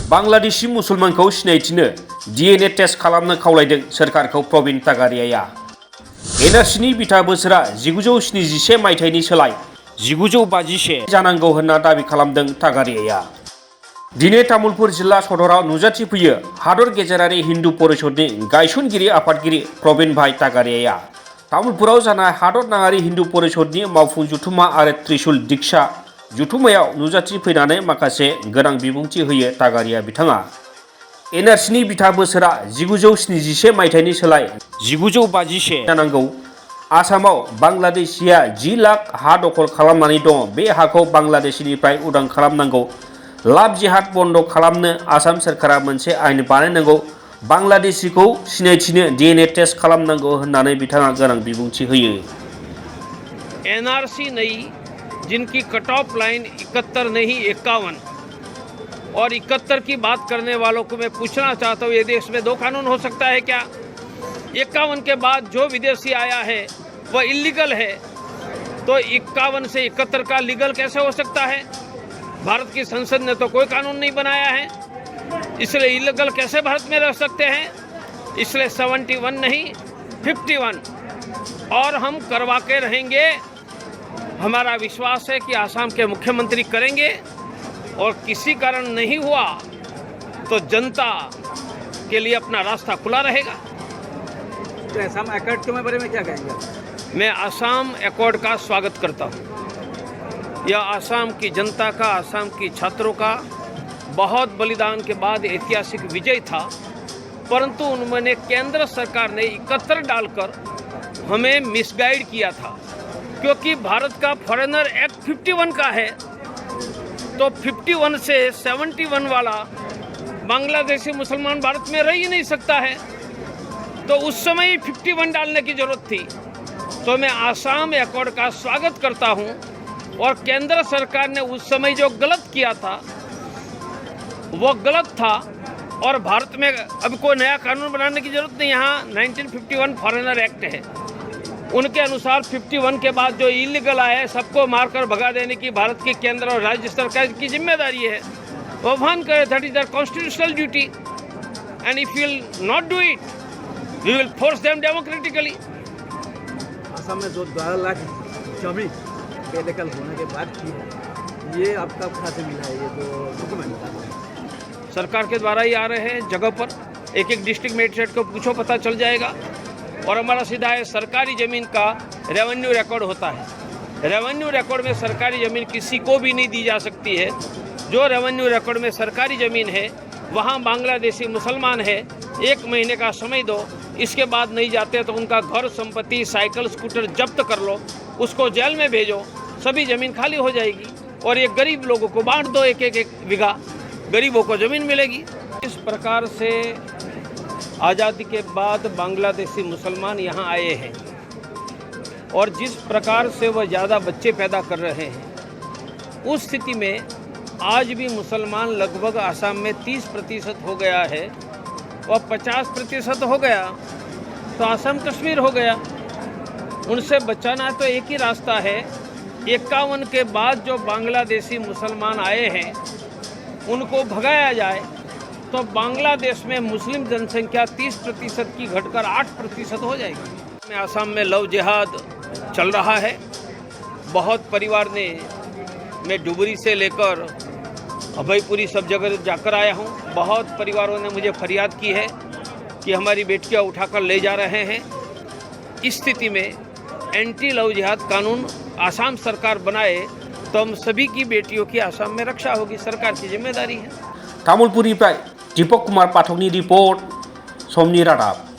बांग्लादेशी मुसलमानखौ सिनायथिनो DNA test खालामनो खावलायदों सोरखारखौ प्रवीण तागारियाया। NRCनि बिथा बोसोरा 1971 मायथाइनि सोलाय 1951 जानांगौ होनना दाबि खालामदों तागारियाया। दिनै तामुलपुर जिल्ला सदराव नुजाथिफैयो हादर गेजेरारि हिन्दु परिषदनि गायसनगिरि आफादगिरि प्रवीण भाई तागारियाया। तामुलपुराव जानाय हादर नाङारि हिन्दु परिषदनि मावफुं जथुम्मा आरो त्रिशुल दीक्षा जथुम्मायाव नुजाथिफैनानै माखासे गोनां बिबुंथि होयो तागारिया बिथाङा। NRCनि बिथा बोसोरा 1971 मायथाइनि सोलाय 1951 जानांगौ। आसामाव बांलादेशिया 10 लाख हा दखल खालामनानै दङ। बे हाखौ बांलादेशनिफ्राय उदां खालामनांगौ। लाभ जिहाद बन्द खालामनो आसाम सोरखारा मोनसे आयेन बानायनांगौ। बांलादेशीखौ सिनायथिनो DNA टेस्ट खालामनांगौ होननानै बिथाङा गोनां बिबुंथि होयो। NRC नई जिनकी कट ऑफ लाइन 71 नहीं 51 और 71 की बात करने वालों को मैं पूछना चाहता हूँ, ये देश में 2 कानून हो सकता है क्या? 51 के बाद जो विदेशी आया है वह इलीगल है, तो 51 से 71 का लीगल कैसे हो सकता है? भारत की संसद ने तो कोई कानून नहीं बनाया है, इसलिए इलीगल कैसे भारत में रह सकते हैं? इसलिए 71 नहीं 51 और हम करवा के रहेंगे। हमारा विश्वास है कि आसाम के मुख्यमंत्री करेंगे और किसी कारण नहीं हुआ तो जनता के लिए अपना रास्ता खुला रहेगा। तो असम अकॉर्ड के बारे में क्या कहेंगे? मैं असम अकॉर्ड का स्वागत करता हूँ। यह आसाम की जनता का, आसाम की छात्रों का बहुत बलिदान के बाद ऐतिहासिक विजय था, परंतु उन्होंने केंद्र सरकार ने 71 डालकर हमें मिसगाइड किया था, क्योंकि भारत का फॉरेनर एक्ट 51 का है, तो 51 से 71 वाला बांग्लादेशी मुसलमान भारत में रह ही नहीं सकता है, तो उस समय ही 51 डालने की जरूरत थी। तो मैं आसाम अकॉर्ड का स्वागत करता हूं और केंद्र सरकार ने उस समय जो गलत किया था वो गलत था और भारत में अब कोई नया कानून बनाने की जरूरत नहीं। यहाँ 1951 फॉरेनर एक्ट है, उनके अनुसार 51 के बाद जो इलीगल आए सबको मारकर भगा देने की भारत की केंद्र और राज्य सरकार की जिम्मेदारी है। वो वहन करे, that is their constitutional duty, and if you will not do it we will force them democratically. Assam में जो 12 लाख जमीन इलीगल होने के बाद की है, ये आपका कहाँ से मिला है? ये जो डॉक्यूमेंट सरकार के द्वारा ही आ रहे हैं जगह पर, एक एक डिस्ट्रिक्ट मजिस्ट्रेट को पूछो पता चल जाएगा। और हमारा सीधा है, सरकारी ज़मीन का रेवेन्यू रिकॉर्ड होता है। रेवेन्यू रिकॉर्ड में सरकारी ज़मीन किसी को भी नहीं दी जा सकती है। जो रेवेन्यू रिकॉर्ड में सरकारी ज़मीन है वहाँ बांग्लादेशी मुसलमान है, 1 महीने का समय दो, इसके बाद नहीं जाते तो उनका घर संपत्ति साइकिल स्कूटर जब्त कर लो, उसको जेल में भेजो, सभी ज़मीन खाली हो जाएगी और ये गरीब लोगों को बांट दो, एक एक बीघा, गरीबों को ज़मीन मिलेगी। इस प्रकार से आज़ादी के बाद बांग्लादेशी मुसलमान यहाँ आए हैं और जिस प्रकार से वह ज़्यादा बच्चे पैदा कर रहे हैं, उस स्थिति में आज भी मुसलमान लगभग आसाम में 30% हो गया है और 50% हो गया तो आसाम कश्मीर हो गया। उनसे बचाना तो एक ही रास्ता है, 51 के बाद जो बांग्लादेशी मुसलमान आए हैं उनको भगाया जाए, तो बांग्लादेश में मुस्लिम जनसंख्या 30% की घटकर 8% हो जाएगी। में आसाम में लव जिहाद चल रहा है। बहुत परिवार ने, मैं डुबरी से लेकर अभयपुरी सब जगह जाकर आया हूँ, बहुत परिवारों ने मुझे फरियाद की है कि हमारी बेटियाँ उठाकर ले जा रहे हैं। इस स्थिति में एंटी लव जिहाद कानून आसाम सरकार बनाए तो हम सभी की बेटियों की आसाम में रक्षा होगी, सरकार की जिम्मेदारी है। तामुलपुरनिफ्राय दीपक कुमार पाठकनि रिपोर्ट, समनि रादाब।